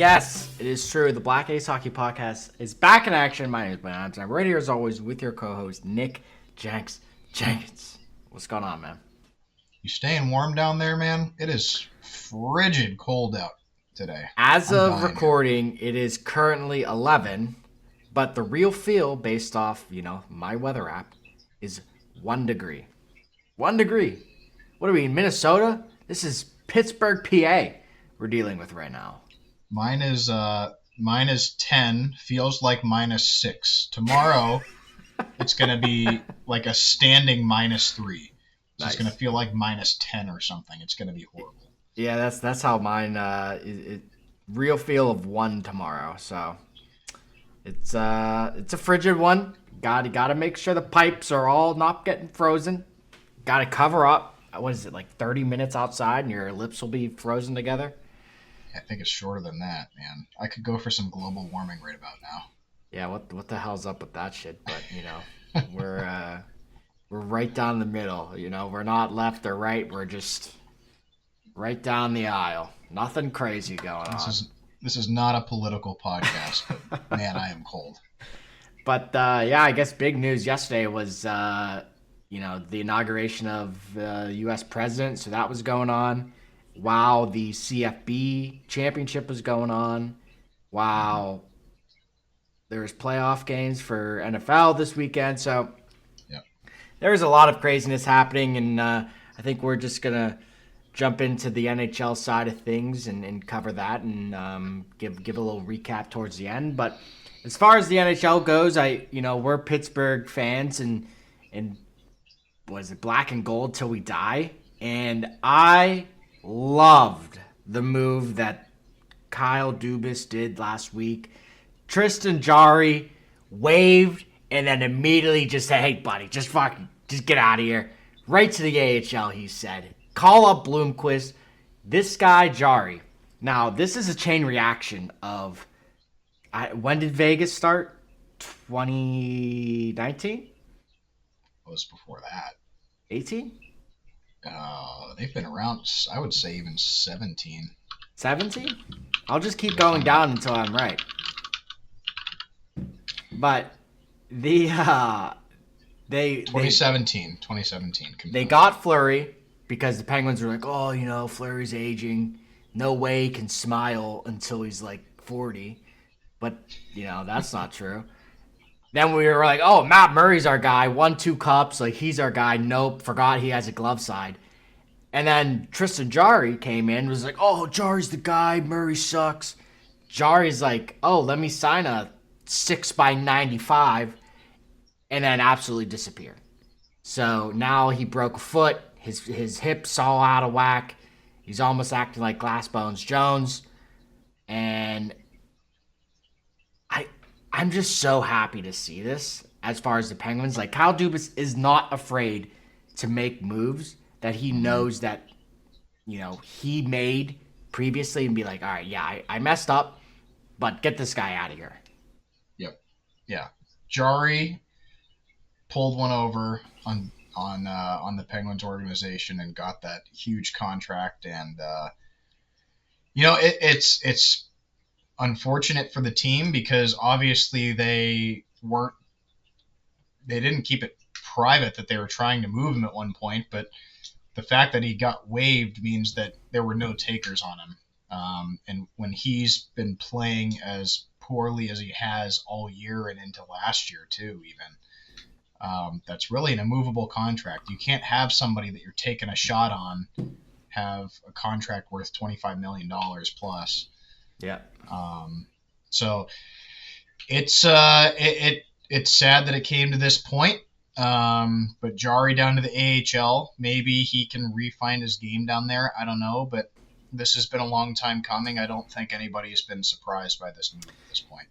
Yes, it is true. The Black Ace Hockey Podcast is back in action. My name is Ben Adams. I'm right here as always with your co-host, Nick Jenks Jenkins. What's going on, man? You staying warm down there, man? It is frigid cold out today. As I'm of dying recording, it is currently 11, but the real feel, based off, my weather app, is 1 degree. 1 degree. What are we, in Minnesota? This is Pittsburgh, PA we're dealing with right now. Mine is 10, feels like -6. Tomorrow, it's going to be like a standing -3. So Nice. It's going to feel like -10 or something. It's going to be horrible. Yeah, that's how mine real feel of 1 tomorrow. So it's a frigid one. Gotta make sure the pipes are all not getting frozen. Gotta cover up. What is it, like 30 minutes outside and your lips will be frozen together? I think it's shorter than that, man. I could go for some global warming right about now. Yeah, what the hell's up with that shit? But we're right down the middle. We're not left or right. We're just right down the aisle. Nothing crazy going on. This is not a political podcast, but man, I am cold. But yeah, I guess big news yesterday was the inauguration of U.S. president. So that was going on. Wow, the CFB championship was going on. Wow, there was playoff games for NFL this weekend. So Yep. there was a lot of craziness happening, and I think we're just gonna jump into the NHL side of things and cover that and give a little recap towards the end. But as far as the NHL goes, we're Pittsburgh fans and was it black and gold till we die? And I loved the move that Kyle Dubas did last week. Tristan Jarry waved and then immediately just said, "Hey, buddy, just get out of here." Right to the AHL, he said. Call up Bloomquist. This guy, Jarry. Now, this is a chain reaction of... when did Vegas start? 2019? It was before that. 18? They've been around, I would say, even 17. 17? I'll just keep going down until I'm right. But they 2017. They got Fleury because the Penguins were like, "Oh, Fleury's aging. No way he can smile until he's like 40." But, that's not true. Then we were like, "Oh, Matt Murray's our guy. Won 2 cups. Like, he's our guy." Nope, forgot he has a glove side. And then Tristan Jarry came in, was like, "Oh, Jarry's the guy. Murray sucks." Jarry's like, "Oh, let me sign a 6x95," and then absolutely disappeared. So now he broke a foot. His hips all out of whack. He's almost acting like Glassbones Jones. And I'm just so happy to see this as far as the Penguins. Like, Kyle Dubas is not afraid to make moves that he knows that, he made previously and be like, "All right, yeah, I messed up, but get this guy out of here." Yep. Yeah. Jarry pulled one over on the Penguins organization and got that huge contract, and it's unfortunate for the team because obviously they didn't keep it private that they were trying to move him at one point, but the fact that he got waived means that there were no takers on him. And when he's been playing as poorly as he has all year and into last year too, even, that's really an immovable contract. You can't have somebody that you're taking a shot on have a contract worth $25 million plus. Yeah. So it's sad that it came to this point. But Jarry down to the AHL, maybe he can refine his game down there. I don't know, but this has been a long time coming. I don't think anybody has been surprised by this move at this point.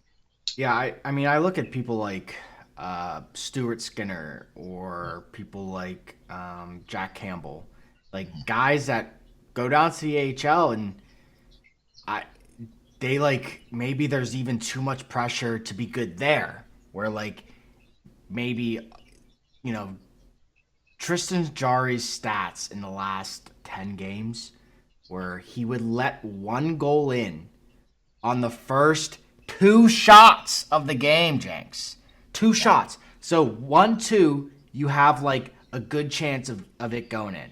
Yeah, I mean, I look at people like Stuart Skinner or people like Jack Campbell, like guys that go down to the AHL and they like, maybe there's even too much pressure to be good there, where like maybe, Tristan Jarry's stats in the last 10 games where he would let one goal in on the first two shots of the game, Jenks. Two shots. So 1-2, you have like a good chance of it going in.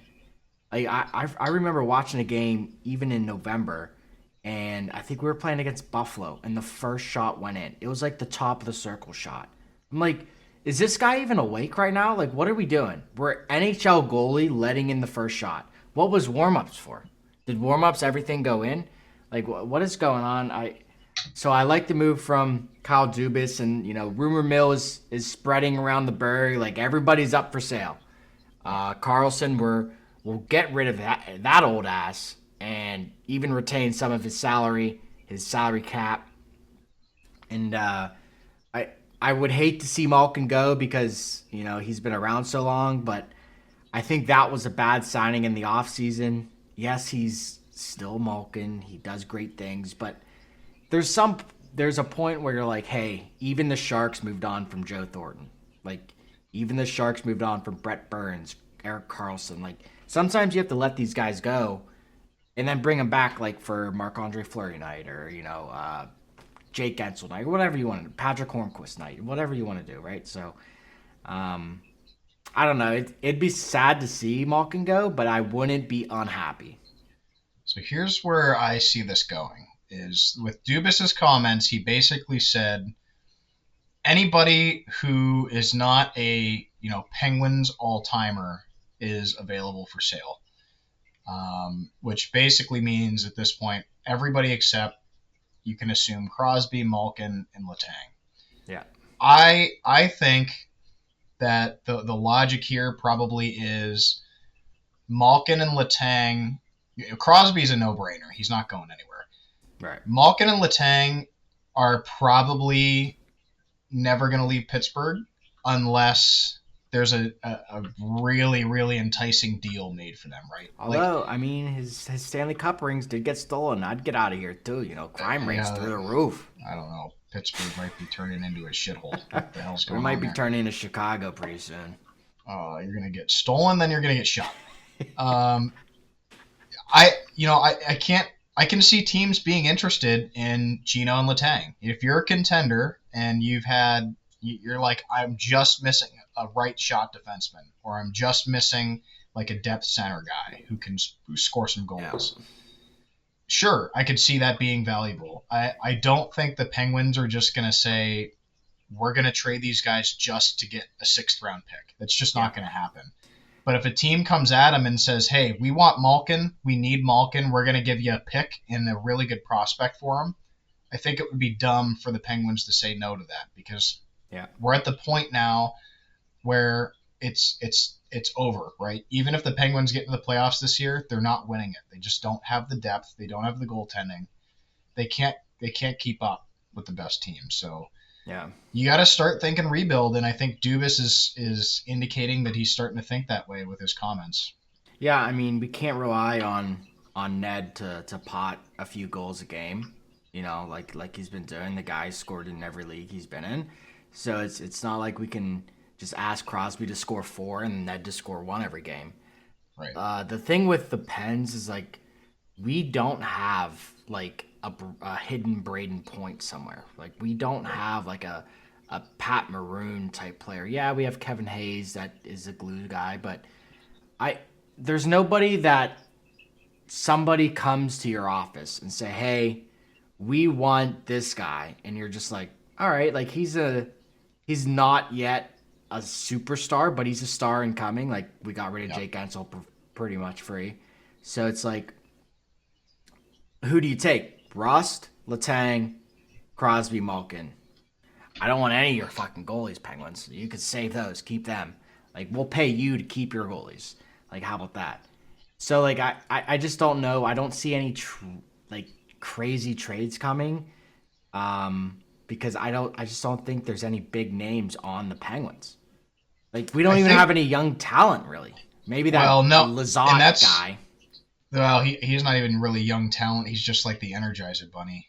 Like I remember watching a game even in November, and I think we were playing against Buffalo, and the first shot went in. It was like the top of the circle shot. I'm like, is this guy even awake right now? Like, what are we doing? We're NHL goalie letting in the first shot. What was warm-ups for? Did warm-ups everything go in? Like, what is going on? So I like the move from Kyle Dubas, and rumor mill is spreading around the burg. Like, everybody's up for sale. Carlson, we'll get rid of that old ass and even retain some of his salary cap. And I would hate to see Malkin go because he's been around so long, but I think that was a bad signing in the offseason. Yes, he's still Malkin. He does great things, but there's a point where you're like, hey, even the Sharks moved on from Joe Thornton. Like, even the Sharks moved on from Brett Burns, Erik Karlsson. Like, sometimes you have to let these guys go and then bring them back, like, for Marc-Andre Fleury night or, Jake Gensel night, whatever you want to do, Patrick Hornquist night, whatever you want to do, right? So, I don't know. It'd be sad to see Malkin go, but I wouldn't be unhappy. So here's where I see this going, is with Dubas's comments, he basically said anybody who is not a, Penguins all-timer is available for sale, which basically means at this point, everybody except, you can assume, Crosby, Malkin, and Letang. Yeah. I think that the logic here probably is Malkin and Letang. Crosby's a no-brainer. He's not going anywhere. Right. Malkin and Letang are probably never going to leave Pittsburgh unless there's a really, really enticing deal made for them, right? Although, his Stanley Cup rings did get stolen. I'd get out of here, too. Crime rates through the roof. I don't know. Pittsburgh might be turning into a shithole. What the hell's going on? We might be turning into Chicago pretty soon. You're going to get stolen, then you're going to get shot. I can see teams being interested in Gino and Letang. If you're a contender and you're like, I'm just missing a right shot defenseman, or I'm just missing like a depth center guy who score some goals. Yeah. Sure, I could see that being valuable. I don't think the Penguins are just going to say, we're going to trade these guys just to get a 6th round pick. That's just not going to happen. But if a team comes at them and says, hey, we want Malkin, we need Malkin, we're going to give you a pick and a really good prospect for him, I think it would be dumb for the Penguins to say no to that, because we're at the point now where it's over, right? Even if the Penguins get into the playoffs this year, they're not winning it. They just don't have the depth. They don't have the goaltending. They can't keep up with the best teams. So you got to start thinking rebuild, and I think Dubas is indicating that he's starting to think that way with his comments. Yeah, we can't rely on Ned to pot a few goals a game, like he's been doing. The guy scored in every league he's been in, so it's not like we can just ask Crosby to score 4 and Ned to score 1 every game. Right. The thing with the Pens is, like, we don't have like a hidden Braden Point somewhere. Like, we don't have like a Pat Maroon type player. Yeah, we have Kevin Hayes that is a glue guy, but there's nobody that somebody comes to your office and say, hey, we want this guy, and you're just like, all right, like he's not yet a superstar, but he's a star incoming. Like, we got rid of Jake Gensel pretty much free. So it's like, who do you take? Rust, Letang, Crosby, Malkin. I don't want any of your fucking goalies, Penguins. You could save those. Keep them. Like, we'll pay you to keep your goalies. Like, how about that? So, like, I just don't know. I don't see any, crazy trades coming. Because I just don't think there's any big names on the Penguins. Like, we don't even have any young talent, really. Maybe that Lazat guy. Well, he's not even really young talent. He's just like the Energizer Bunny.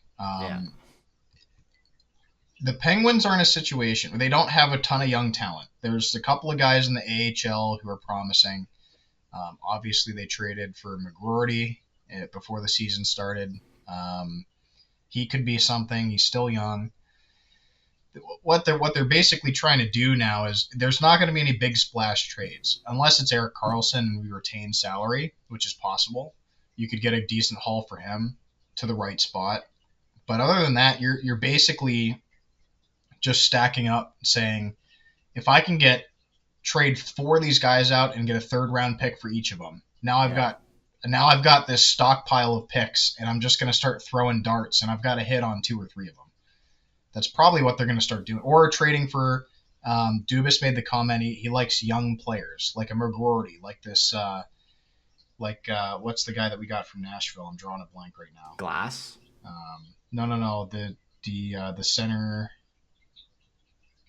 The Penguins are in a situation where they don't have a ton of young talent. There's a couple of guys in the AHL who are promising. Obviously, they traded for McGroarty before the season started. He could be something. He's still young. What they're basically trying to do now is there's not going to be any big splash trades unless it's Erik Karlsson and we retain salary, which is possible. You could get a decent haul for him to the right spot. But other than that, you're basically just stacking up, saying, if I can trade 4 of these guys out and get a 3rd round pick for each of them, now I've got this stockpile of picks, and I'm just going to start throwing darts, and I've got to hit on 2 or 3 of them. That's probably what they're going to start doing. Or trading for Dubas made the comment he likes young players, like a McGroarty, like this, what's the guy that we got from Nashville? I'm drawing a blank right now. Glass? No. The center.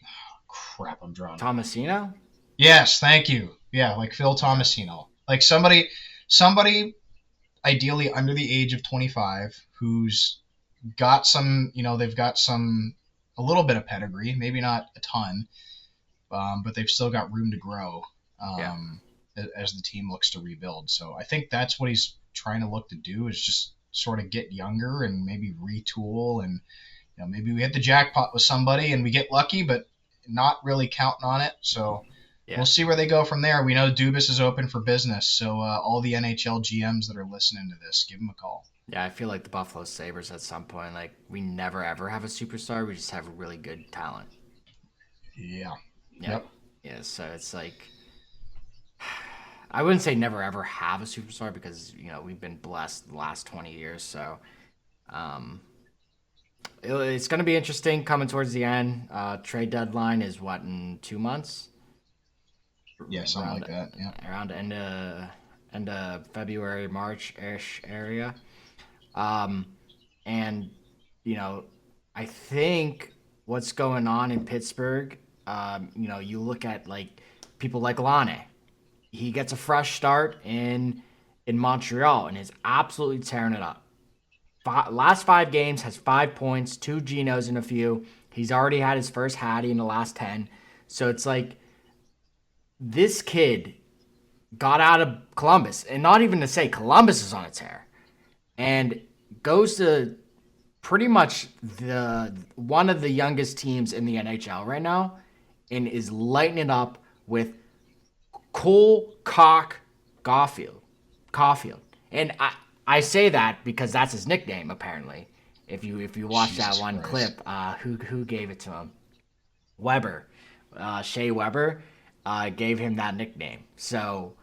Oh, crap, I'm drawing. Tomasino? Yes, thank you. Yeah, like Phil Tomasino. Like somebody ideally under the age of 25 who's got some, they've got a little bit of pedigree, maybe not a ton, but they've still got room to grow as the team looks to rebuild. So I think that's what he's trying to look to do, is just sort of get younger and maybe retool, and maybe we hit the jackpot with somebody and we get lucky, but not really counting on it. So we'll see where they go from there. We know Dubas is open for business, so all the NHL GMs that are listening to this, give him a call. Yeah, I feel like the Buffalo Sabres at some point, like, we never ever have a superstar. We just have really good talent. Yeah. Yep. Yeah, so it's like, I wouldn't say never ever have a superstar, because, we've been blessed the last 20 years. So it's going to be interesting coming towards the end. Trade deadline is what, in 2 months? Yeah, something like that. Yeah. Around end of February, March-ish area. And, I think what's going on in Pittsburgh, you look at like people like Laine. He gets a fresh start in Montreal and is absolutely tearing it up. Last 5 games has 5 points, 2 Genos and a few. He's already had his first Hattie in the last 10. So it's like, this kid got out of Columbus, and not even to say Columbus is on a tear, and goes to pretty much one of the youngest teams in the NHL right now, and is lighting it up with Cole Caulfield. And I say that because that's his nickname, apparently. If you watch Jesus that one Christ. clip, who gave it to him? Weber. Shea Weber gave him that nickname. So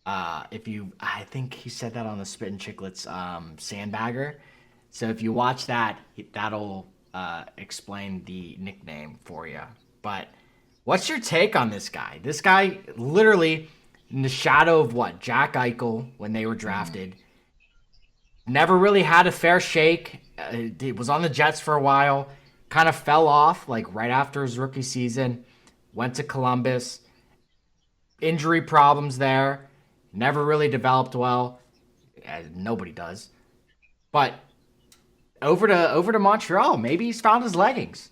I think he said that on the Spit and Chicklets Sandbagger. So if you watch that, that'll explain the nickname for you. But what's your take on this guy? This guy, literally, in the shadow of what? Jack Eichel, when they were drafted, never really had a fair shake. He was on the Jets for a while, kind of fell off like right after his rookie season, went to Columbus, injury problems there, never really developed well. Nobody does. But over to Montreal, maybe he's found his leggings.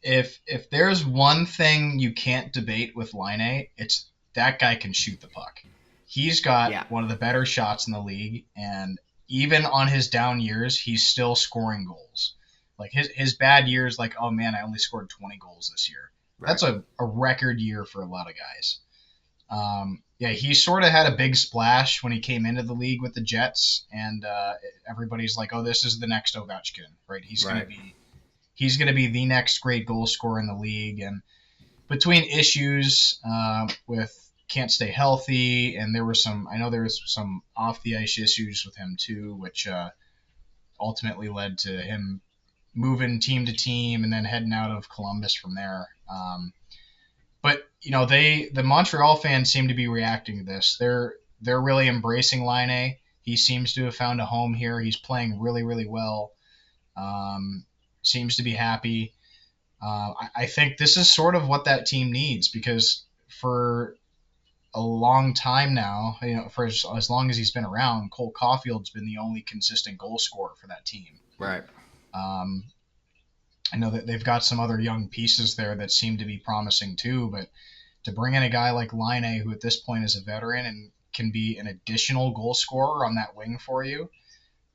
If there's one thing you can't debate with Laine, it's that guy can shoot the puck. He's got one of the better shots in the league, and even on his down years, he's still scoring goals. Like his bad years, like, oh man, I only scored 20 goals this year. Right. That's a record year for a lot of guys. He sort of had a big splash when he came into the league with the Jets, and everybody's like, oh, this is the next Ovechkin, right? He's going to be the next great goal scorer in the league. And between issues with can't stay healthy, and there was some off the ice issues with him too, which ultimately led to him moving team to team and then heading out of Columbus from there. But the Montreal fans seem to be reacting to this. They're really embracing Laine. He seems to have found a home here. He's playing really, really well. Seems to be happy. I think this is sort of what that team needs, because for a long time now, for as long as he's been around, Cole Caulfield's been the only consistent goal scorer for that team. Right. I know that they've got some other young pieces there that seem to be promising too, but to bring in a guy like Laine, who at this point is a veteran and can be an additional goal scorer on that wing for you,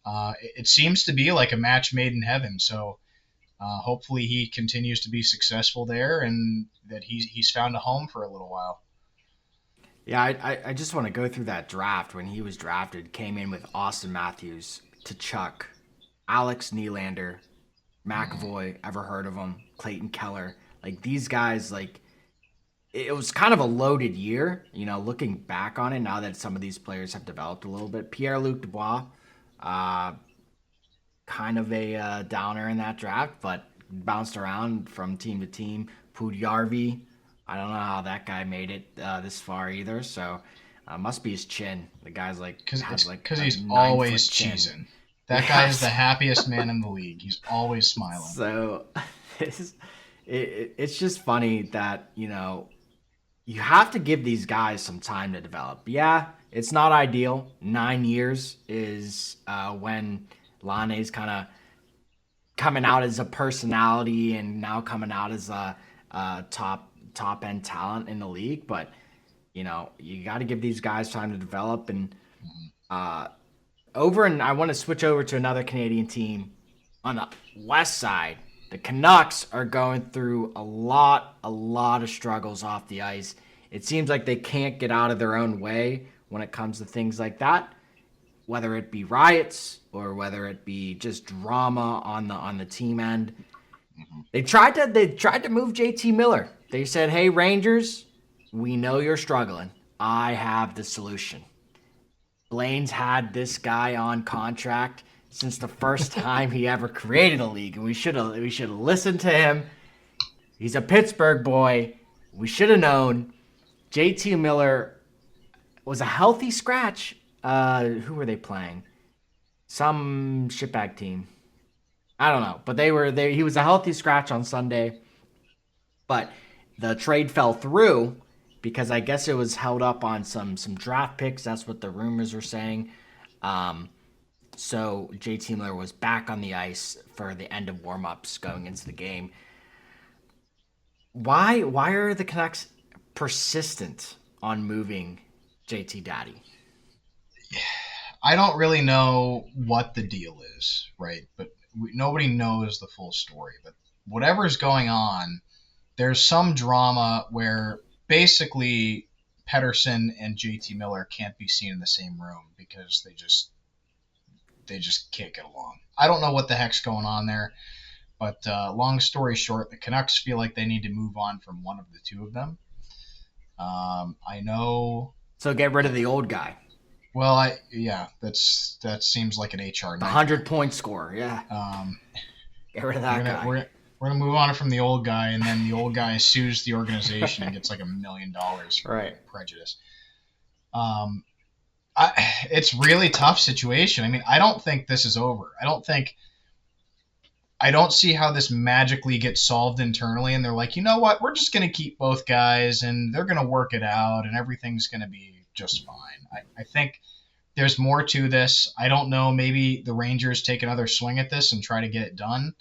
it seems to be like a match made in heaven. So hopefully he continues to be successful there, and that he's found a home for a little while. Yeah, I just want to go through that draft. When he was drafted, came in with Austin Matthews, Tkachuk, Alex Nylander, McAvoy, ever heard of him? Clayton Keller. Like these guys, like it was kind of a loaded year, looking back on it now that some of these players have developed a little bit. Pierre-Luc Dubois, uh, kind of a downer in that draft, but bounced around from team to team. Pudjarvi, I don't know how that guy made it this far either. So must be his chin. The guy's like has like because a he's 9 always foot chin. cheesing. That guy is the happiest man in the league. He's always smiling. So it's just funny that you have to give these guys some time to develop. Yeah, it's not ideal. 9 years is when Laine's kind of coming out as a personality and now coming out as a top end talent in the league. But you got to give these guys time to develop. And I want to switch over to another Canadian team on the west side. The Canucks are going through a lot of struggles off the ice. It seems like they can't get out of their own way when it comes to things like that, whether it be riots or whether it be just drama on the team end. They tried to move JT Miller. They said, "Hey Rangers, we know you're struggling. I have the solution." Blaine's had this guy on contract since the first time he ever created a league, and we should have listened to him. He's a Pittsburgh boy. We should have known. JT Miller was a healthy scratch. Who were they playing? Some shitbag team. I don't know, but he was a healthy scratch on Sunday. But the trade fell through because I guess it was held up on some draft picks. That's what the rumors are saying. So JT Miller was back on the ice for the end of warmups going into the game. Why are the Canucks persistent on moving JT Daddy? I don't really know what the deal is, right? But nobody knows the full story. But whatever's going on, there's some drama where basically Pettersson and JT Miller can't be seen in the same room because they just can't get along. I don't know what the heck's going on there, but long story short, the Canucks feel like they need to move on from one of the two of them. I know. So get rid of the old guy. Well, that seems like an HR. The 100-point scorer, yeah. Get rid of that guy. We're gonna move on from the old guy, and then the old guy sues the organization and gets like $1 million for prejudice. It's really tough situation. I mean, I don't think this is over. I don't see how this magically gets solved internally, and they're like, you know what, we're just going to keep both guys, and they're going to work it out, and everything's going to be just fine. I think there's more to this. I don't know. Maybe the Rangers take another swing at this and try to get it done.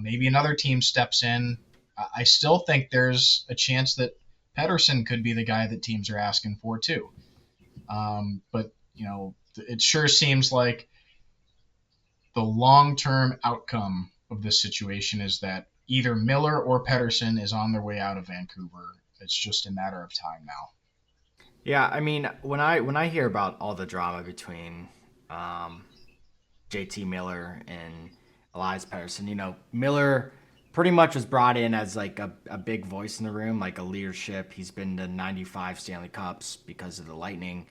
Maybe another team steps in. I still think there's a chance that Pettersson could be the guy that teams are asking for too. But it sure seems like the long-term outcome of this situation is that either Miller or Pettersson is on their way out of Vancouver. It's just a matter of time now. Yeah, I mean, when I hear about all the drama between JT Miller and Elias Pettersson, Miller pretty much was brought in as like a big voice in the room, like a leadership. He's been to 95 Stanley Cups because of the Lightning.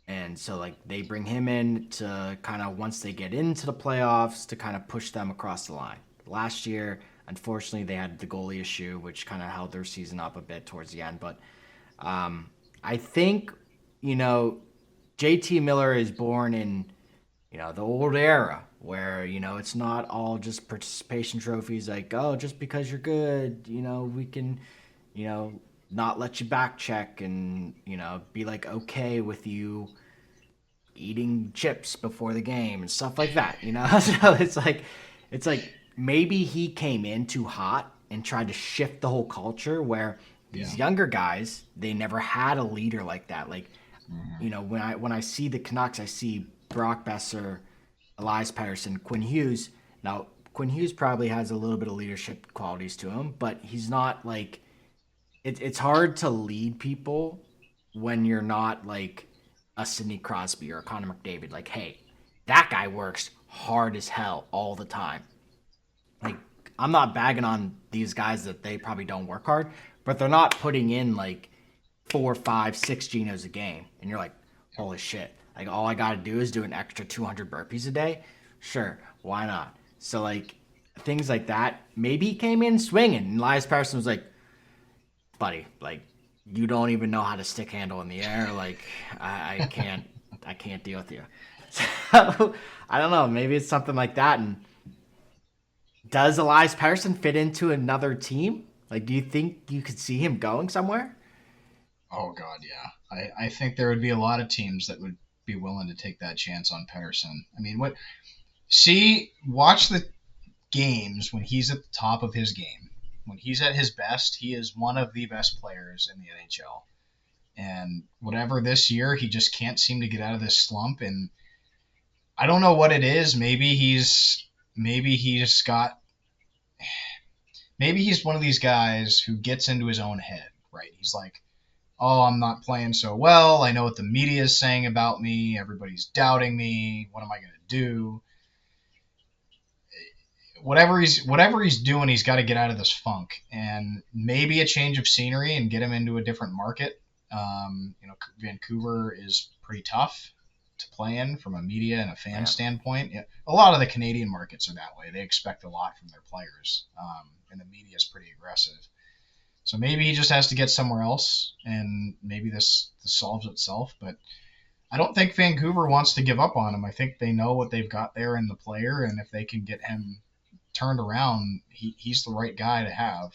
And so, like, they bring him in to kind of, once they get into the playoffs, to kind of push them across the line. Last year, unfortunately, they had the goalie issue, which kind of held their season up a bit towards the end. But I think, JT Miller is born in, the old era where, it's not all just participation trophies like, oh, just because you're good, we can, not let you back check and, be like okay with you eating chips before the game and stuff like that, So it's like maybe he came in too hot and tried to shift the whole culture where these younger guys, they never had a leader like that. Like, when I see the Canucks, I see Brock Besser, Elias Pettersson, Quinn Hughes. Now, Quinn Hughes probably has a little bit of leadership qualities to him, but he's not like it's hard to lead people when you're not like a Sidney Crosby or a Connor McDavid. Like, hey, that guy works hard as hell all the time. Like, I'm not bagging on these guys that they probably don't work hard, but they're not putting in like 4, 5, 6 genos a game, and you're like, holy shit! Like, all I got to do is do an extra 200 burpees a day. Sure, why not? So like things like that. Maybe he came in swinging, and Elias Pettersson was like, buddy, like you don't even know how to stick handle in the air. Like I can't deal with you. So I don't know. Maybe it's something like that. And does Elias Pettersson fit into another team? Like, do you think you could see him going somewhere? Oh God, yeah. I think there would be a lot of teams that would be willing to take that chance on Pettersson. I mean, watch the games when he's at the top of his game. When he's at his best, he is one of the best players in the NHL. And whatever this year, he just can't seem to get out of this slump. And I don't know what it is. Maybe he's one of these guys who gets into his own head, right? He's like, oh, I'm not playing so well. I know what the media is saying about me. Everybody's doubting me. What am I going to do? Whatever he's doing, he's got to get out of this funk, and maybe a change of scenery and get him into a different market. Vancouver is pretty tough to play in from a media and a fan standpoint. Yeah, a lot of the Canadian markets are that way. They expect a lot from their players, and the media is pretty aggressive. So maybe he just has to get somewhere else, and maybe this solves itself. But I don't think Vancouver wants to give up on him. I think they know what they've got there in the player, and if they can get him turned around, he's the right guy to have.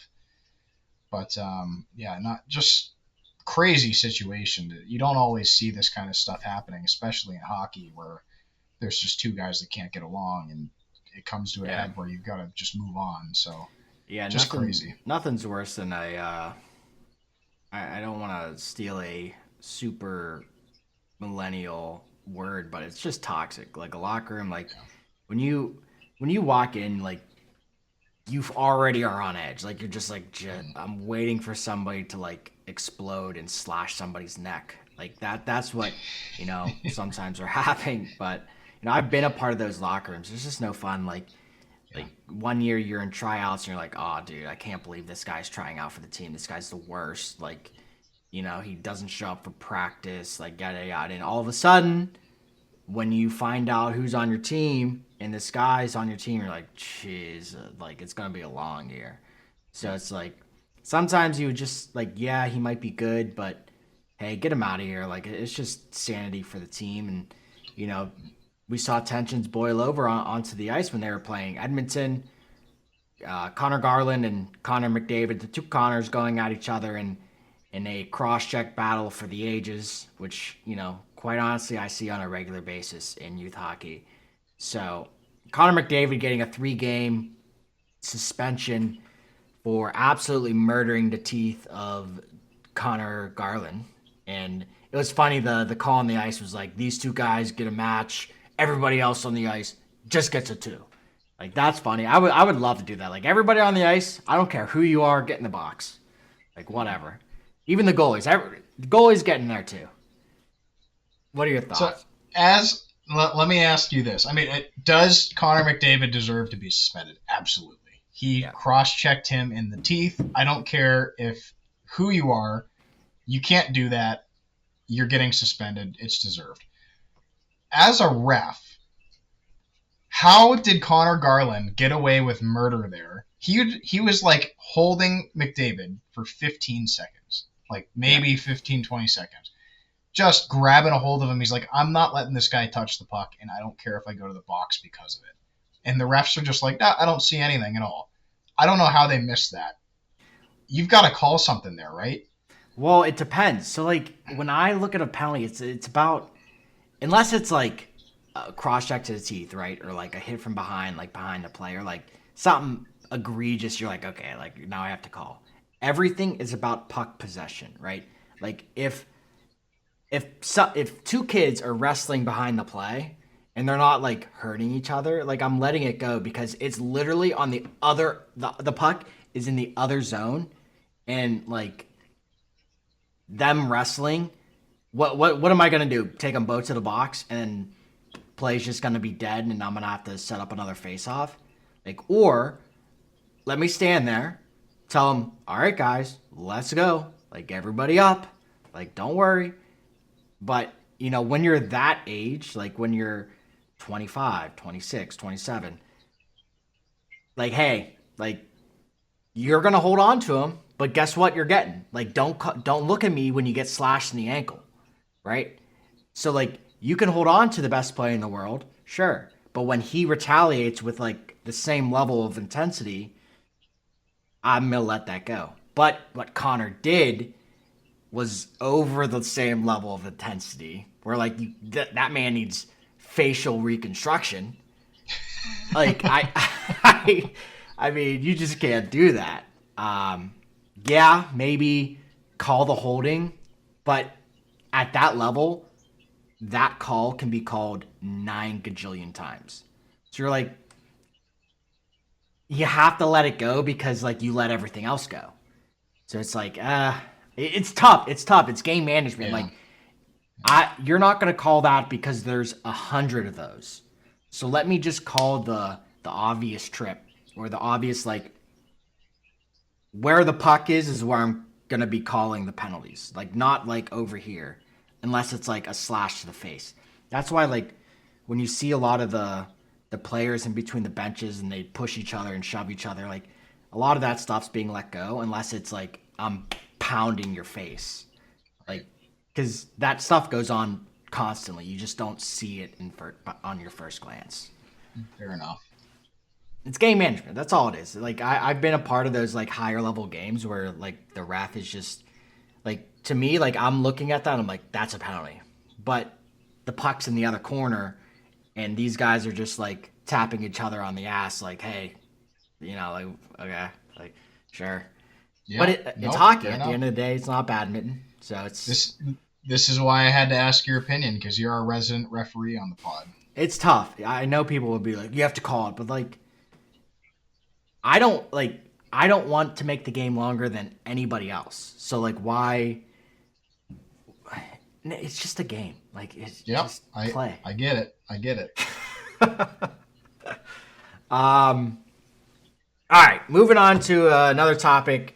But not just crazy situation. You don't always see this kind of stuff happening, especially in hockey, where there's just two guys that can't get along, and it comes to a head where you've got to just move on. So just crazy. Nothing's worse than I don't want to steal a super millennial word, but it's just toxic. Like a locker room, like when you walk in, like you already are on edge. Like you're just like, I'm waiting for somebody to like explode and slash somebody's neck. Like that's what, sometimes are happening. But, I've been a part of those locker rooms. It's just no fun. Like 1 year you're in tryouts and you're like, oh dude, I can't believe this guy's trying out for the team. This guy's the worst. Like, he doesn't show up for practice, like yada yada. And all of a sudden, when you find out who's on your team and this guy's on your team, you're like, jeez, like it's gonna be a long year. So it's like sometimes you would just like, yeah, he might be good, but hey, get him out of here. Like it's just sanity for the team. And we saw tensions boil over onto the ice when they were playing Edmonton. Connor Garland and Connor McDavid, the two Connors going at each other in a cross-check battle for the ages, which, quite honestly, I see on a regular basis in youth hockey. So Connor McDavid getting a 3-game suspension for absolutely murdering the teeth of Connor Garland. And it was funny, the call on the ice was like, these two guys get a match, everybody else on the ice just gets a 2. Like, that's funny. I would love to do that. Like, everybody on the ice, I don't care who you are, get in the box. Like, whatever. Even the goalies. The goalies get in there, too. What are your thoughts? So, let me ask you this. I mean, does Connor McDavid deserve to be suspended? Absolutely. He cross-checked him in the teeth. I don't care who you are. You can't do that. You're getting suspended. It's deserved. As a ref, how did Connor Garland get away with murder there? He was like holding McDavid for 15 seconds, like maybe 15, 20 seconds, just grabbing a hold of him. He's like, I'm not letting this guy touch the puck, and I don't care if I go to the box because of it. And the refs are just like, nah, I don't see anything at all. I don't know how they missed that. You've got to call something there, right? Well, it depends. So, like, when I look at a penalty, it's about, unless it's like a cross-check to the teeth, right? Or like a hit from behind, like behind the player, like something egregious, you're like, okay, like now I have to call. Everything is about puck possession, right? Like if two kids are wrestling behind the play and they're not like hurting each other, like I'm letting it go because it's literally on the other the puck is in the other zone, and like them wrestling. What am I gonna do? Take them both to the box and play's just gonna be dead, and I'm gonna have to set up another face off, like, or let me stand there, tell them, all right, guys, let's go, like everybody up, like don't worry. But when you're that age, like when you're 25, 26, 27, like hey, like you're gonna hold on to him, but guess what? You're getting like don't look at me when you get slashed in the ankle, right? So like you can hold on to the best player in the world, sure, but when he retaliates with like the same level of intensity, I'm gonna let that go. But what Connor did was over the same level of intensity, where like that man needs facial reconstruction. Like I mean, you just can't do that. Yeah, maybe call the holding, but at that level, that call can be called 9 gajillion times. So you're like, you have to let it go because like you let everything else go. So it's like, it's tough. It's tough. It's game management. Yeah. Like, you're not gonna call that because there's 100 of those. So let me just call the obvious trip, or the obvious like where the puck is where I'm gonna be calling the penalties. Like not like over here, unless it's like a slash to the face. That's why like when you see a lot of the players in between the benches and they push each other and shove each other, like a lot of that stuff's being let go unless it's like I'm pounding your face, like because that stuff goes on constantly. You just don't see it on your first glance. Fair enough. It's game management. That's all it is. Like I've been a part of those like higher level games where like the ref is just like, to me, like I'm looking at that and I'm like, that's a penalty. But the puck's in the other corner and these guys are just like tapping each other on the ass like, hey, like, okay, like, sure. Yeah, But it's hockey at the end of the day. It's not badminton. So it's this is why I had to ask your opinion, because you're our resident referee on the pod. It's tough. I know people would be like, you have to call it, but like I don't want to make the game longer than anybody else. So like why? It's just a game. Like it's just play. I get it. All right, moving on to another topic.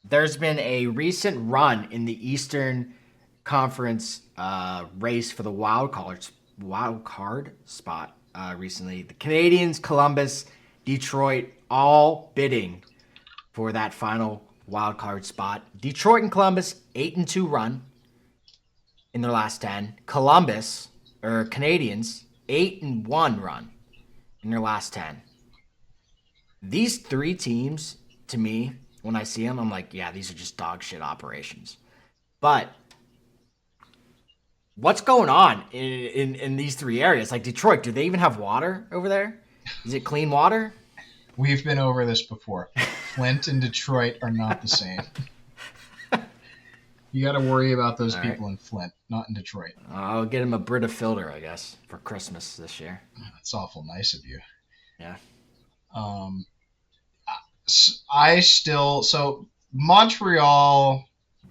There's been a recent run in the Eastern Conference race for the wild card spot recently. The Canadiens, Columbus, Detroit, all bidding for that final wild card spot. Detroit and Columbus 8-2 run in their last 10. Canadiens 8-1 run in their last 10. These three teams, to me, when I see them, I'm like, yeah, these are just dog shit operations. But what's going on in these three areas? Like Detroit, do they even have water over there? Is it clean water? We've been over this before. Flint and Detroit are not the same. You got to worry about those people in Flint, not in Detroit. I'll get him a Brita filter, I guess, for Christmas this year. That's awful nice of you. Yeah. So Montreal,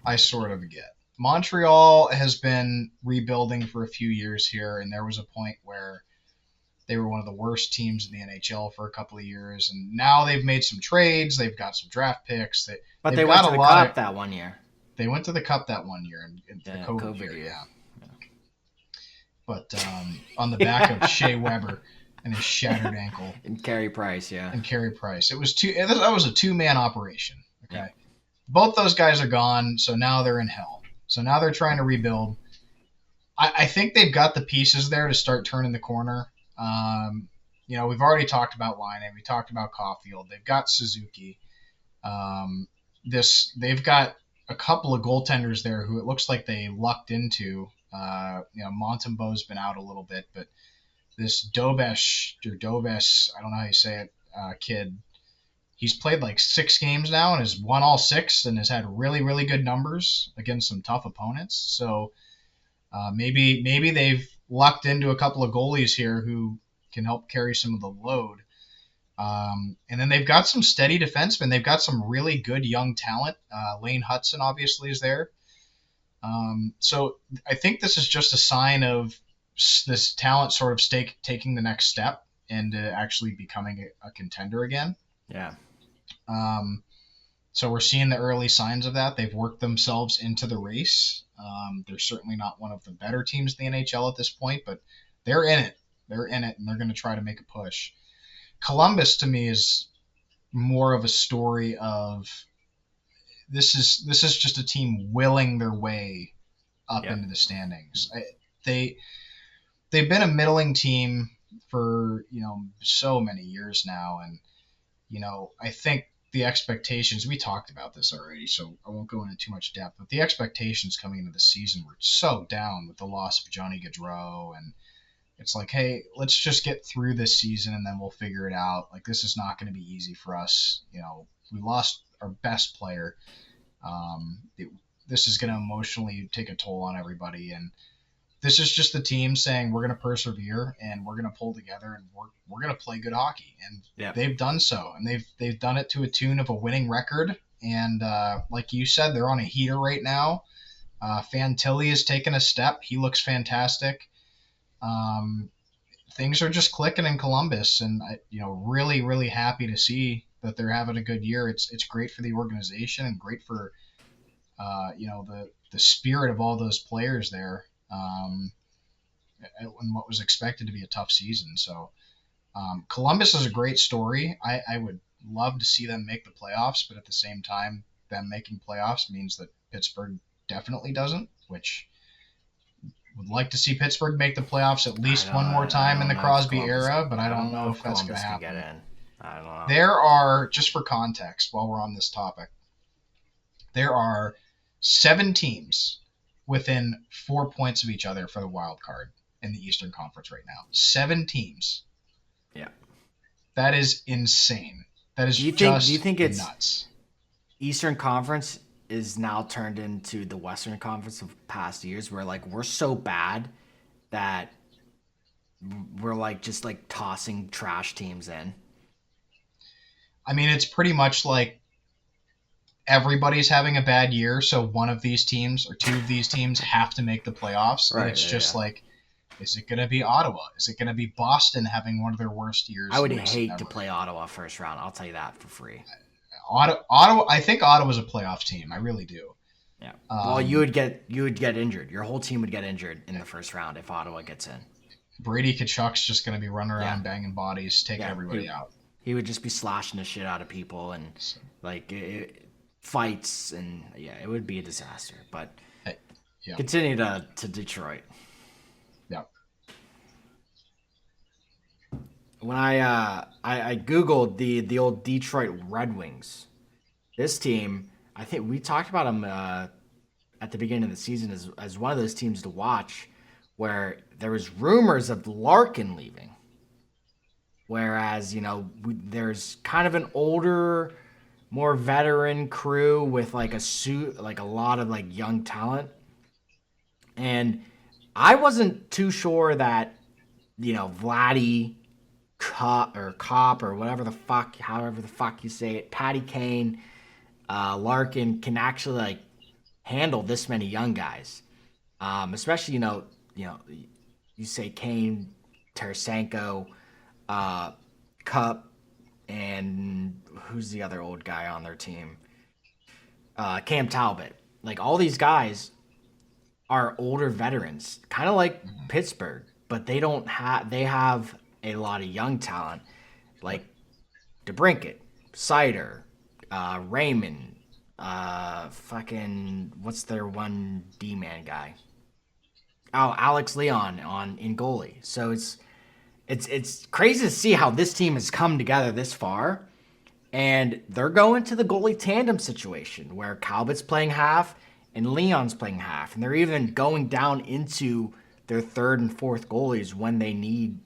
I sort of get. Montreal has been rebuilding for a few years here, and there was a point where they were one of the worst teams in the NHL for a couple of years, and now they've made some trades. They've got some draft picks. But they went to the Cup that 1 year. They went to the Cup that 1 year in the COVID year. Yeah. But on the back of Shea Weber and his shattered ankle. And Carey Price, yeah. And Carey Price. That was a two-man operation. Okay. Yeah. Both those guys are gone, so now they're in hell. So now they're trying to rebuild. I think they've got the pieces there to start turning the corner. We've already talked about Laine. We talked about Caulfield. They've got Suzuki. They've got a couple of goaltenders there who it looks like they lucked into. Montembeau's been out a little bit, but this Dubas, I don't know how you say it, kid, he's played like 6 games now and has won all 6 and has had really, really good numbers against some tough opponents. So maybe they've lucked into a couple of goalies here who can help carry some of the load. And then they've got some steady defensemen. They've got some really good young talent. Laine obviously is there. So I think this is just a sign of this talent sort of taking the next step and actually becoming a contender again. Yeah. So we're seeing the early signs of that. They've worked themselves into the race. They're certainly not one of the better teams in the NHL at this point, but they're in it. They're in it, and they're going to try to make a push. Columbus, to me, is more of a story of this is just a team willing their way up into the standings. They've been a middling team for so many years now, and I think the expectations, we talked about this already, so I won't go into too much depth, but the expectations coming into the season were so down with the loss of Johnny Gaudreau, and it's like, hey, let's just get through this season and then we'll figure it out. Like, this is not going to be easy for us. We lost our best player. This is going to emotionally take a toll on everybody, and this is just the team saying we're going to persevere and we're going to pull together and we're going to play good hockey, and they've done so, and they've done it to a tune of a winning record, and like you said, they're on a heater right now. Fantilli has taken a step. He looks fantastic. Things are just clicking in Columbus, and really, really happy to see that they're having a good year. It's great for the organization and great for the spirit of all those players there. In what was expected to be a tough season. So Columbus is a great story. I would love to see them make the playoffs, but at the same time, them making playoffs means that Pittsburgh definitely doesn't, which would like to see Pittsburgh make the playoffs at least one more time in the Crosby era, but I don't know if that's going to happen. Get in. I don't know. There are, just for context, while we're on this topic, there are 7 teams within 4 points of each other for the wild card in the Eastern Conference right now. 7 teams. Yeah. That is insane. That is do you think it's nuts. Eastern Conference is now turned into the Western Conference of past years, where like we're so bad that we're like just like tossing trash teams in? I mean, it's pretty much like everybody's having a bad year, so one of these teams or 2 of these teams have to make the playoffs. Right, and it's just like, is it going to be Ottawa? Is it going to be Boston having one of their worst years? I would hate to play Ottawa first round. I'll tell you that for free. Ottawa. I think Ottawa's a playoff team. I really do. Yeah. Well, you would get injured. Your whole team would get injured in the first round if Ottawa gets in. Brady Tkachuk's just going to be running around banging bodies, taking everybody out. He would just be slashing the shit out of people and fights, and it would be a disaster. But continue to Detroit. Yeah. When I googled the old Detroit Red Wings, this team, I think we talked about them at the beginning of the season as one of those teams to watch, where there was rumors of Larkin leaving, whereas there's kind of an older, more veteran crew with like a lot of like young talent, and I wasn't too sure that Vladdy Cop or whatever the fuck, however the fuck you say it, Patty Kane, Larkin can actually like handle this many young guys, especially you say Kane, Tarasenko, Cup, and who's the other old guy on their team? Cam Talbot. Like, all these guys are older veterans, kind of like Pittsburgh, but they have a lot of young talent, like DeBrincat, Sider, Raymond, fucking what's their one D-man guy? Oh, Alex Leon in goalie. So it's crazy to see how this team has come together this far, and they're going to the goalie tandem situation where Calvit's playing half and Leon's playing half, and they're even going down into their third and fourth goalies when they need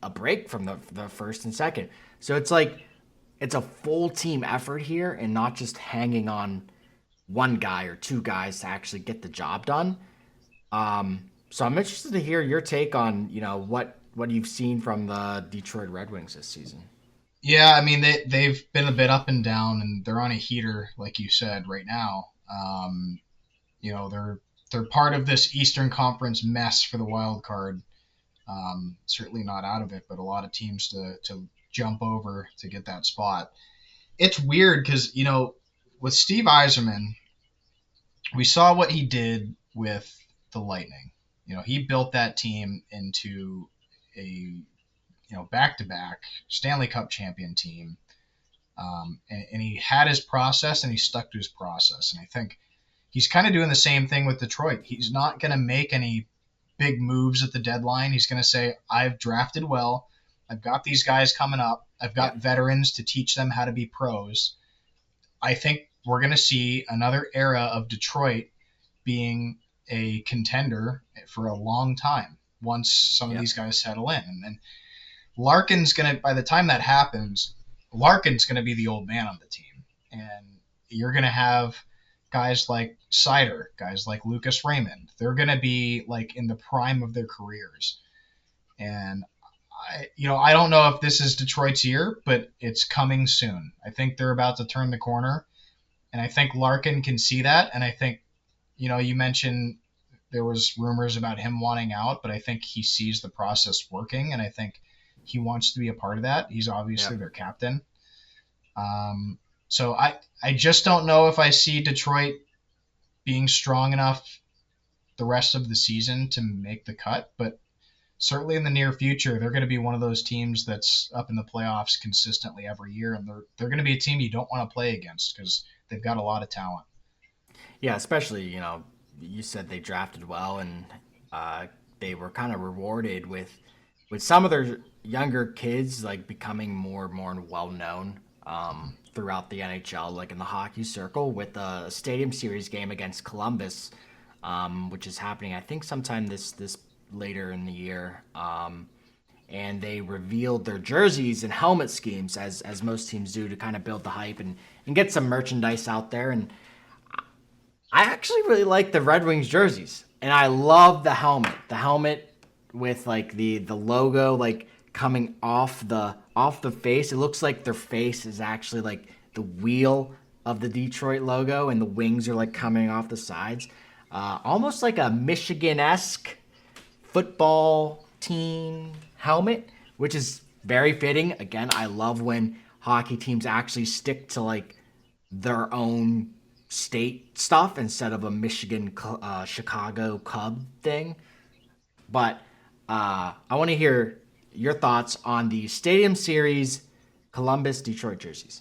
a break from the first and second. So it's like it's a full team effort here, and not just hanging on one guy or 2 guys to actually get the job done. So I'm interested to hear your take on, what you've seen from the Detroit Red Wings this season. Yeah, I mean they've been a bit up and down, and they're on a heater, like you said, right now. They're part of this Eastern Conference mess for the wild card. Certainly not out of it, but a lot of teams to jump over to get that spot. It's weird because with Steve Yzerman, we saw what he did with the Lightning. He built that team into a back-to-back Stanley Cup champion team. And he had his process and he stuck to his process. And I think he's kind of doing the same thing with Detroit. He's not going to make any big moves at the deadline. He's going to say, I've drafted well. I've got these guys coming up. I've got veterans to teach them how to be pros. I think we're going to see another era of Detroit being a contender for a long time once some of these guys settle in. And then Larkin's going to, by the time that happens, Larkin's going to be the old man on the team. And you're going to have guys like Sider, guys like Lucas Raymond. They're going to be like in the prime of their careers. And I don't know if this is Detroit's year, but it's coming soon. I think they're about to turn the corner, and I think Larkin can see that. And I think, you mentioned there was rumors about him wanting out, but I think he sees the process working, and I think he wants to be a part of that. He's obviously their captain. So I just don't know if I see Detroit being strong enough the rest of the season to make the cut, but certainly in the near future, they're going to be one of those teams that's up in the playoffs consistently every year, and they're going to be a team you don't want to play against because they've got a lot of talent. Yeah, especially, you said they drafted well, and they were kind of rewarded with some of their younger kids like becoming more and more well known throughout the NHL, like in the hockey circle, with a Stadium Series game against Columbus, which is happening I think sometime this later in the year. And they revealed their jerseys and helmet schemes as most teams do to kind of build the hype and get some merchandise out there. And I actually really like the Red Wings jerseys, and I love the helmet. The helmet with like the logo like coming off the face. It looks like their face is actually like the wheel of the Detroit logo, and the wings are like coming off the sides. Almost like a Michigan-esque football team helmet, which is very fitting. Again, I love when hockey teams actually stick to like their own state stuff instead of a Michigan Chicago Cub thing. But I want to hear your thoughts on the Stadium Series Columbus Detroit jerseys.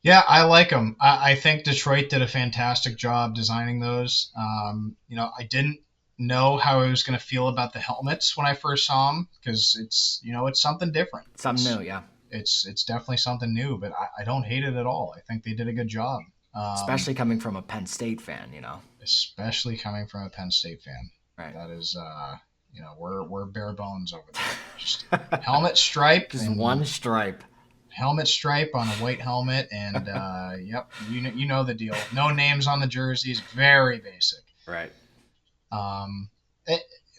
Yeah, I like them. I think Detroit did a fantastic job designing those. I didn't know how I was going to feel about the helmets when I first saw them because it's something different. Something new, yeah. It's definitely something new, but I don't hate it at all. I think they did a good job. Especially coming from a Penn State fan, Especially coming from a Penn State fan. Right. That is, we're bare bones over there. Just helmet stripe. Just one stripe. Helmet stripe on a white helmet, and yep, you know the deal. No names on the jerseys. Very basic. Right.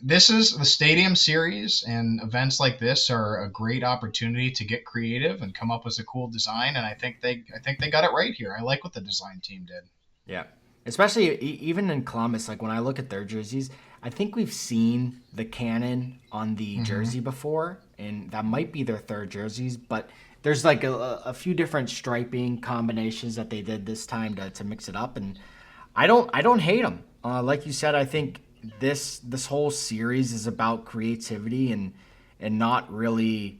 This is the Stadium Series, and events like this are a great opportunity to get creative and come up with a cool design. And I think they got it right here. I like what the design team did. Yeah, especially even in Columbus. Like when I look at their jerseys, I think we've seen the cannon on the jersey before, and that might be their third jerseys. But there's like a few different striping combinations that they did this time to mix it up, and I don't hate them. Like you said, I think this whole series is about creativity and not really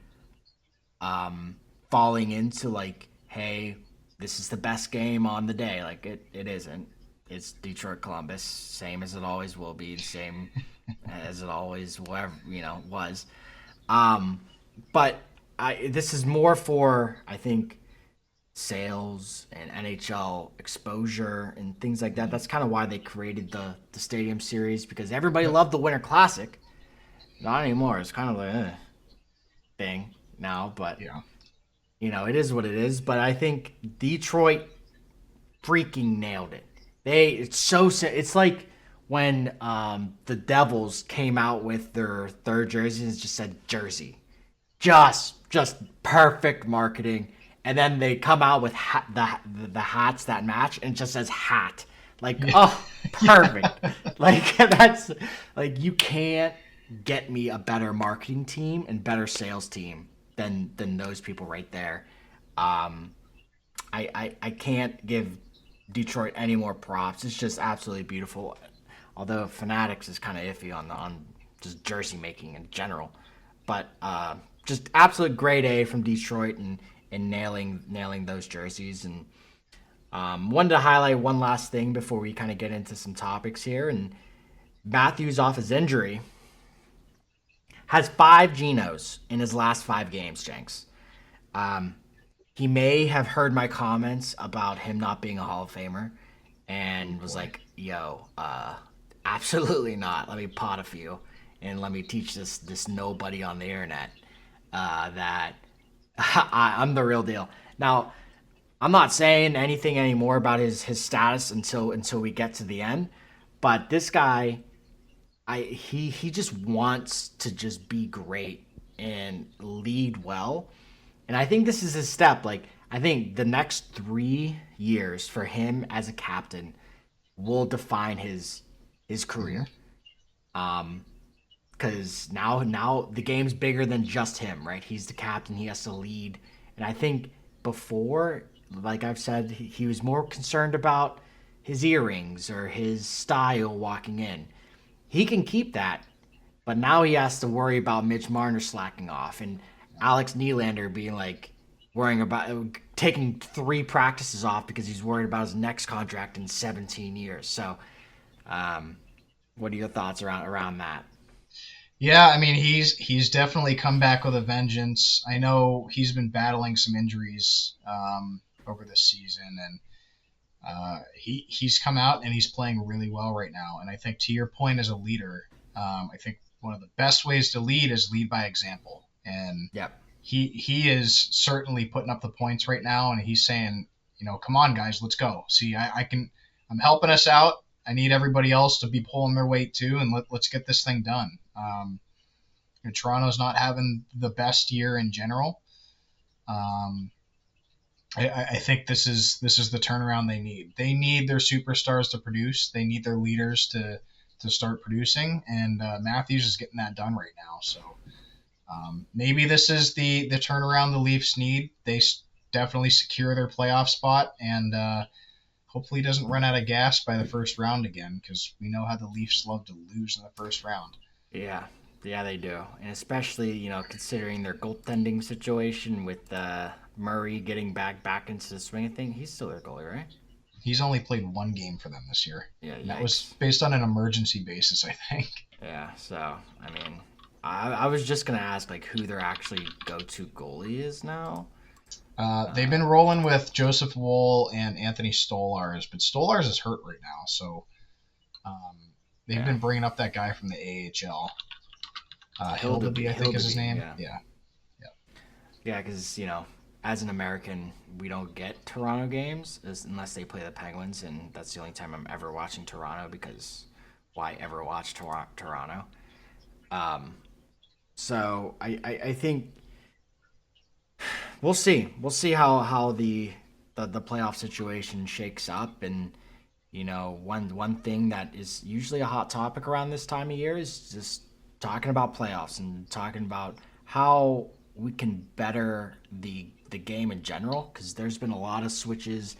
falling into like, hey, this is the best game on the day. Like it isn't. It's Detroit Columbus, same as it always will be, same as it always was. But this is more for, I think, sales and NHL exposure and things like that. That's kind of why they created the Stadium Series, because everybody loved the Winter Classic. Not anymore. It's kind of like thing now, but it is what it is. But I think Detroit freaking nailed it. It's like when the Devils came out with their third jersey and it just said jersey. Just perfect marketing. And then they come out with the hats that match and it just says hat. Like, Yeah. oh, perfect. Like, that's like, you can't get me a better marketing team and better sales team than those people right there. Um, I can't give Detroit any more props. It's just absolutely beautiful. Although Fanatics is kind of iffy on just jersey making in general, but just absolute grade A from Detroit and nailing those jerseys. And wanted to highlight one last thing before we kind of get into some topics here. And Matthews off his injury has 5 Genos in his last 5 games. Jenks. He may have heard my comments about him not being a Hall of Famer and was like, yo, absolutely not. Let me pot a few and let me teach this nobody on the internet that I'm the real deal. Now, I'm not saying anything anymore about his status until we get to the end, but this guy, he just wants to just be great and lead well. And I think this is his step. Like, I think the next 3 years for him as a captain will define his career. Because now the game's bigger than just him, right? He's the captain. He has to lead. And I think before, like I've said, he was more concerned about his earrings or his style walking in. He can keep that, but now he has to worry about Mitch Marner slacking off and Alex Nylander being like worrying about taking 3 practices off because he's worried about his next contract in 17 years. So, what are your thoughts around that? Yeah, I mean he's definitely come back with a vengeance. I know he's been battling some injuries over this season, and he's come out and he's playing really well right now. And I think to your point as a leader, I think one of the best ways to lead is lead by example. And Yep. he is certainly putting up the points right now, and he's saying, come on guys, let's go. See, I'm helping us out. I need everybody else to be pulling their weight too, and let's get this thing done. Toronto's not having the best year in general. I think this is the turnaround they need. They need their superstars to produce. They need their leaders to start producing, and Matthews is getting that done right now. So maybe this is the turnaround the Leafs need. They definitely secure their playoff spot, and hopefully doesn't run out of gas by the first round again, because we know how the Leafs love to lose in the first round. Yeah. Yeah, they do. And especially, considering their goaltending situation with Murray getting back into the swing of things. He's still their goalie, right? He's only played 1 game for them this year. Yeah, and that was based on an emergency basis, I think. Yeah, so, I mean, I was just going to ask, like, who their actually go-to goalie is now. They've been rolling with Joseph Woll and Anthony Stolarz, but Stolarz is hurt right now, so they've been bringing up that guy from the AHL. Hildeby, I think is his name. Yeah, because, as an American, we don't get Toronto games unless they play the Penguins, and that's the only time I'm ever watching Toronto, because why ever watch Toronto? So I think we'll see. We'll see how the playoff situation shakes up, and one thing that is usually a hot topic around this time of year is just talking about playoffs and talking about how we can better the game in general, because there's been a lot of switches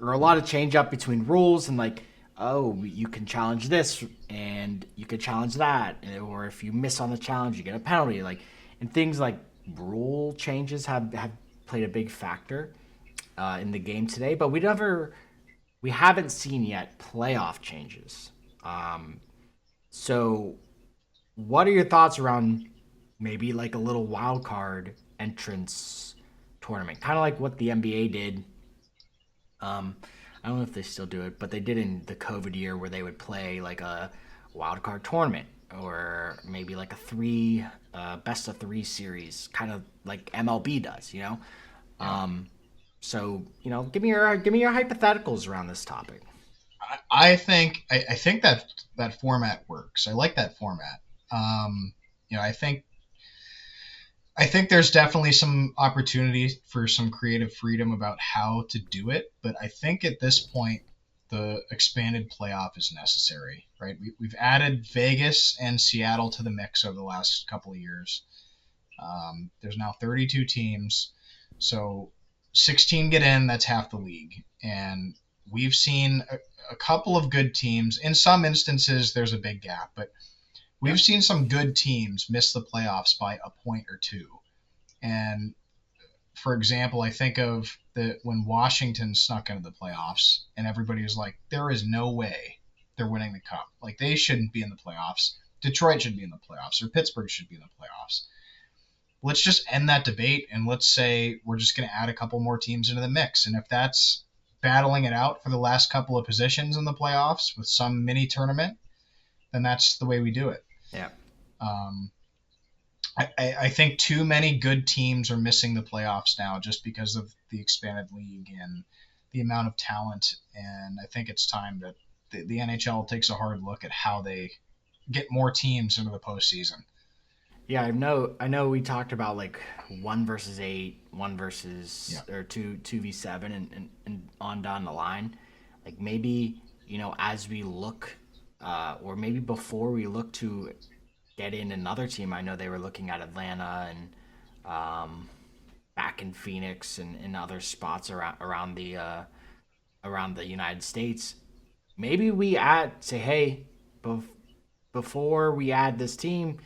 or a lot of change up between rules, and like, oh, you can challenge this and you can challenge that, or if you miss on the challenge you get a penalty, like, and things like rule changes have played a big factor in the game today, but we haven't seen yet playoff changes. So what are your thoughts around maybe like a little wild card entrance tournament, kind of like what the NBA did? I don't know if they still do it, but they did in the COVID year, where they would play like a wild card tournament, or maybe like a best of 3 series, kind of like MLB does, So give me your hypotheticals around this topic. I think that format works. I like that format. You know, I think there's definitely some opportunity for some creative freedom about how to do it, but I think at this point the expanded playoff is necessary, right? We've added Vegas and Seattle to the mix over the last couple of years. There's now 32 teams, so 16 get in. That's half the league, and we've seen a couple of good teams. In some instances, there's a big gap, but we've seen some good teams miss the playoffs by a point or two. And for example, I think of when Washington snuck into the playoffs, and everybody was like, "There is no way they're winning the cup. Like they shouldn't be in the playoffs. Detroit should be in the playoffs, or Pittsburgh should be in the playoffs." Let's just end that debate and let's say we're just going to add a couple more teams into the mix. And if that's battling it out for the last couple of positions in the playoffs with some mini tournament, then that's the way we do it. Yeah. Um, I think too many good teams are missing the playoffs now just because of the expanded league and the amount of talent. And I think it's time that the NHL takes a hard look at how they get more teams into the postseason. Yeah, I know we talked about like 1 versus 8, one versus or two v 7 and on down the line. Like maybe, as we look or maybe before we look to get in another team. I know they were looking at Atlanta and back in Phoenix and other spots around the United States. Maybe we say, hey, before we add this team,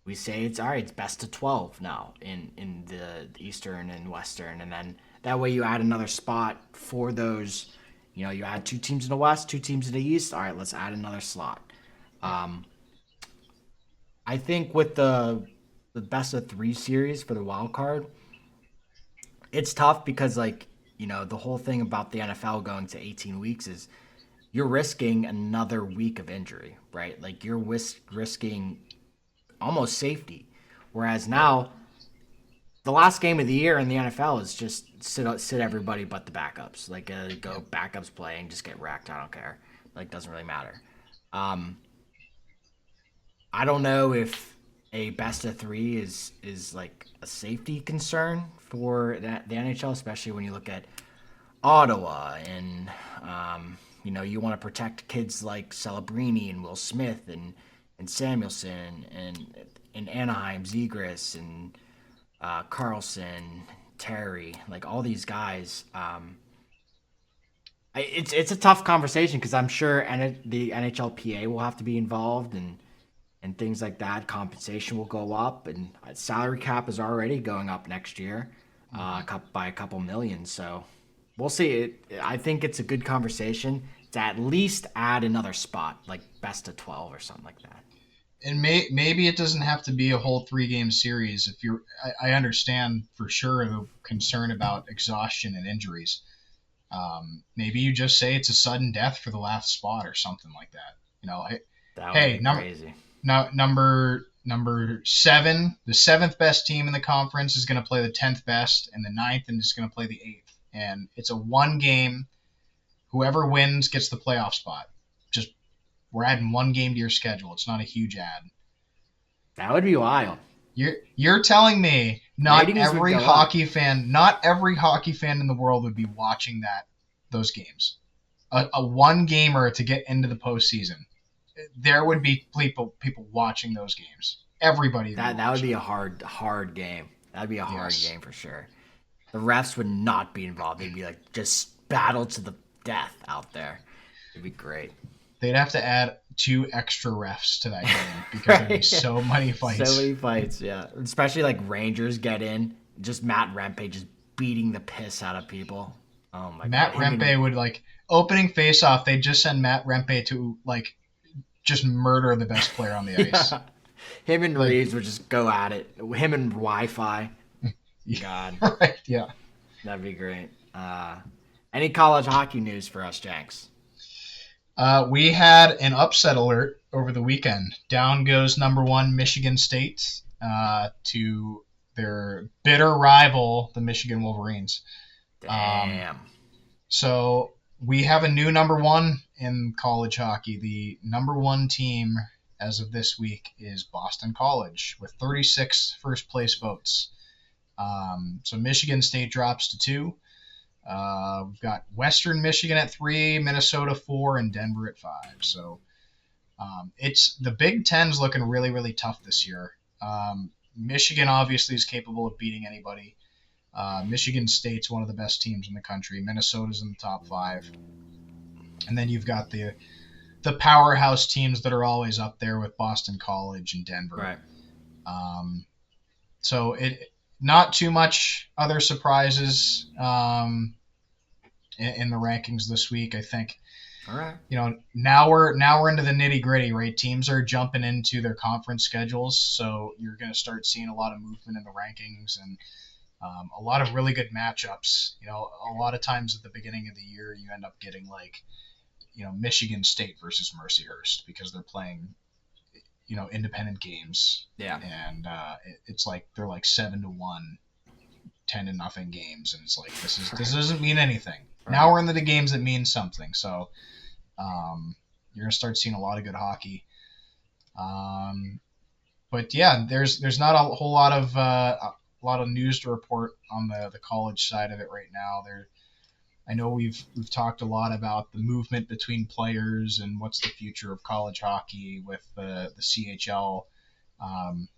we say it's all right. It's best of 12 now in the Eastern and Western, and then that way you add another spot for those. You add 2 teams in the West, 2 teams in the East. All right, let's add another slot. I think with the best of 3 series for the wild card, it's tough because the whole thing about the NFL going to 18 weeks is you're risking another week of injury, right? Like you're risking almost safety. Whereas now, the last game of the year in the NFL is just sit everybody but the backups. Go backups play and just get wrecked. I don't care. Doesn't really matter. I don't know if a best of 3 is like a safety concern for the NHL, especially when you look at Ottawa and you want to protect kids like Celebrini and Will Smith and Samuelson and in Anaheim, Zegras and Carlson, Terry, like all these guys. It's a tough conversation because I'm sure the NHLPA will have to be involved and things like that. Compensation will go up, and salary cap is already going up next year by a couple million. So we'll see. I think it's a good conversation to at least add another spot, like best of 12 or something like that. And maybe it doesn't have to be a whole 3-game series. I understand for sure the concern about exhaustion and injuries. Maybe you just say it's a sudden death for the last spot or something like that. That would be crazy. Number 7, the 7th best team in the conference is going to play the 10th best, and the 9th and is going to play the 8th. And it's a 1 game. Whoever wins gets the playoff spot. We're adding 1 game to your schedule. It's not a huge add. That would be wild. You're telling me not every hockey fan in the world would be watching those games. A 1 gamer to get into the postseason. There would be people watching those games. Everybody. That would be a hard game. That'd be a hard game for sure. The refs would not be involved. They'd be like just battle to the death out there. It'd be great. They'd have to add 2 extra refs to that game because there'd be so many fights. So many fights, yeah. Especially like Rangers get in, just Matt Rempe just beating the piss out of people. Oh my god. Matt Rempe would opening face-off, they'd just send Matt Rempe to just murder the best player on the ice. Him and Reeves would just go at it. Him and Wi-Fi. God. Right, yeah. That'd be great. Any college hockey news for us, Jenks? We had an upset alert over the weekend. Down goes number 1 Michigan State to their bitter rival, the Michigan Wolverines. Damn. So we have a new number one in college hockey. The number one team as of this week is Boston College with 36 first place votes. So Michigan State drops to 2. We've got Western Michigan at 3, Minnesota 4, and Denver at 5. So it's the Big Ten's looking really, really tough this year. Michigan obviously is capable of beating anybody. Michigan State's one of the best teams in the country. Minnesota's in the top 5. And then you've got the powerhouse teams that are always up there with Boston College and Denver. Right. So not too much other surprises in the rankings this week, I think. All right. Now we're into the nitty-gritty, right? Teams are jumping into their conference schedules, so you're going to start seeing a lot of movement in the rankings and a lot of really good matchups. A lot of times at the beginning of the year, you end up getting Michigan State versus Mercyhurst because they're playing, independent games. Yeah. And it's like they're like 7-1, 10-0 games, and it's like this doesn't mean anything. Right. Now we're into the games that mean something. So you're gonna start seeing a lot of good hockey. But yeah, there's not a whole lot of news to report on the college side of it right now. I know we've talked a lot about the movement between players and what's the future of college hockey with the CHL.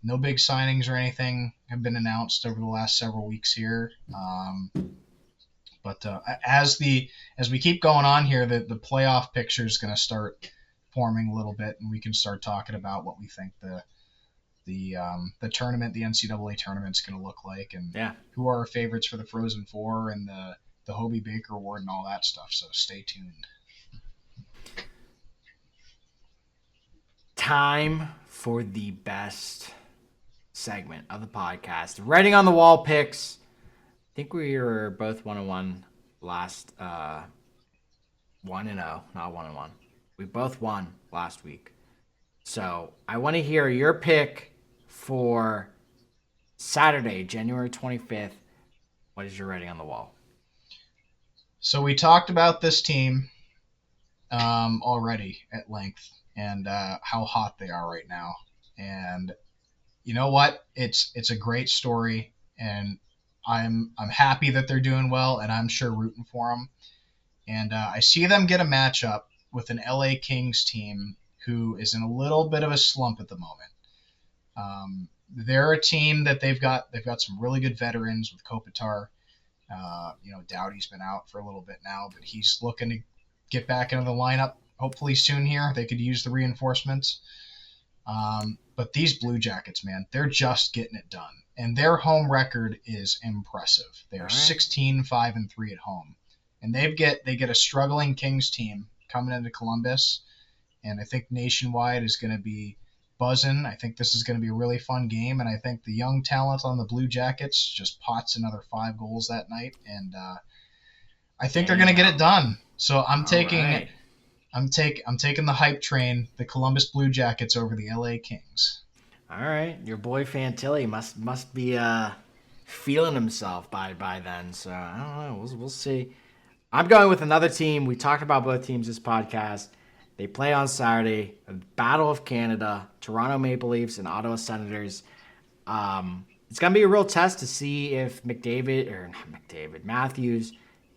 No big signings or anything have been announced over the last several weeks here. But as we keep going on here, the playoff picture is going to start forming a little bit, and we can start talking about what we think the tournament, the NCAA tournament, is going to look like, and who are our favorites for the Frozen Four and the Hobie Baker Award and all that stuff. So stay tuned. Time for the best segment of the podcast. Writing on the wall picks. I think we were both 1-1 last 1-0, not 1-1. We both won last week. So I want to hear your pick for Saturday, January 25th. What is your writing on the wall? So we talked about this team already at length and how hot they are right now. And you know what? It's a great story, and I'm happy that they're doing well, and I'm sure rooting for them. And I see them get a matchup with an LA Kings team who is in a little bit of a slump at the moment. They're a team that they've got some really good veterans with Kopitar. Doughty's been out for a little bit now, but he's looking to get back into the lineup hopefully soon here. They could use the reinforcements. But these Blue Jackets, man, they're just getting it done. And their home record is impressive. They are 16-5-3 at home. And they get a struggling Kings team coming into Columbus. And I think nationwide is going to be buzzing. I think this is going to be a really fun game. And I think the young talent on the Blue Jackets just pots another 5 goals that night. And I think they're going to get it done. So I'm taking the hype train, the Columbus Blue Jackets over the LA Kings. All right, your boy Fantilli must be feeling himself by then. So I don't know. We'll see. I'm going with another team. We talked about both teams this podcast. They play on Saturday. A Battle of Canada, Toronto Maple Leafs and Ottawa Senators. It's gonna be a real test to see if Matthews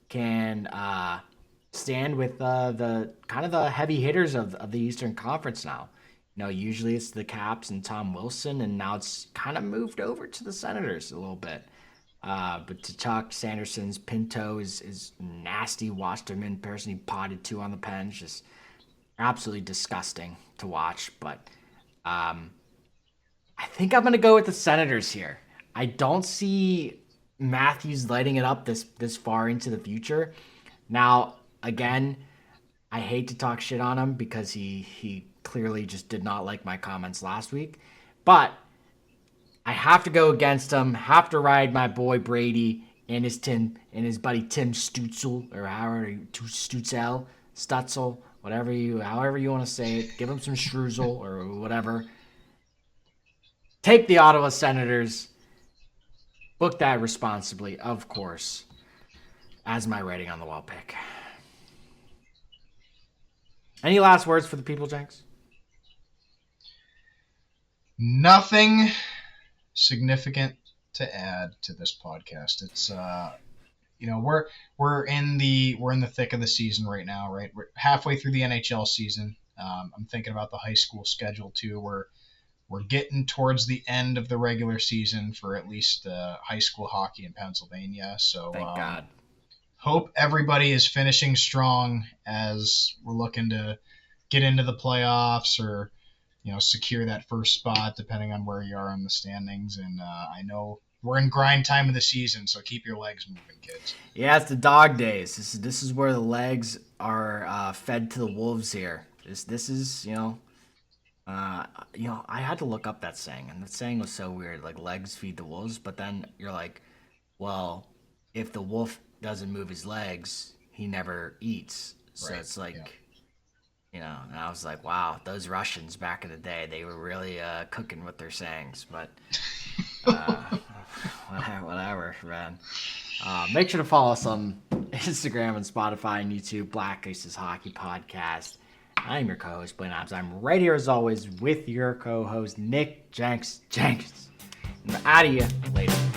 can stand with the kind of the heavy hitters of the Eastern Conference now. Usually it's the Caps and Tom Wilson, and now it's kind of moved over to the Senators a little bit. But Tkachuk, Sanderson's, Pinto is nasty. Watched him in person. He potted 2 on the pen. Just absolutely disgusting to watch. But I think I'm going to go with the Senators here. I don't see Matthews lighting it up this far into the future. Now, again, I hate to talk shit on him because he clearly just did not like my comments last week. But I have to go against him, have to ride my boy Brady and his buddy Tim Stutzel, or Stutzel, however you want to say it. Give him some Struzel or whatever. Take the Ottawa Senators. Book that responsibly, of course, as my writing on the wall pick. Any last words for the people, Jenks? Nothing significant to add to this podcast. It's we're in the thick of the season right now, right? We're halfway through the NHL season. I'm thinking about the high school schedule too. We're getting towards the end of the regular season for at least high school hockey in Pennsylvania. So Thank God. Hope everybody is finishing strong as we're looking to get into the playoffs or secure that first spot, depending on where you are in the standings. And I know we're in grind time of the season, so keep your legs moving, kids. Yeah, it's the dog days. This is where the legs are fed to the wolves here. This is I had to look up that saying, and that saying was so weird. Like legs feed the wolves, but then you're like, well, if the wolf doesn't move his legs, he never eats. So Right. it's like, and I was like, wow, those Russians back in the day, they were really cooking with their sayings. But whatever, man. Make sure to follow us on Instagram and Spotify and YouTube, Black Aces Hockey Podcast. I'm your co-host, Blaine Adams. I'm right here as always with your co-host, Nick Jenks. I'm out of you later.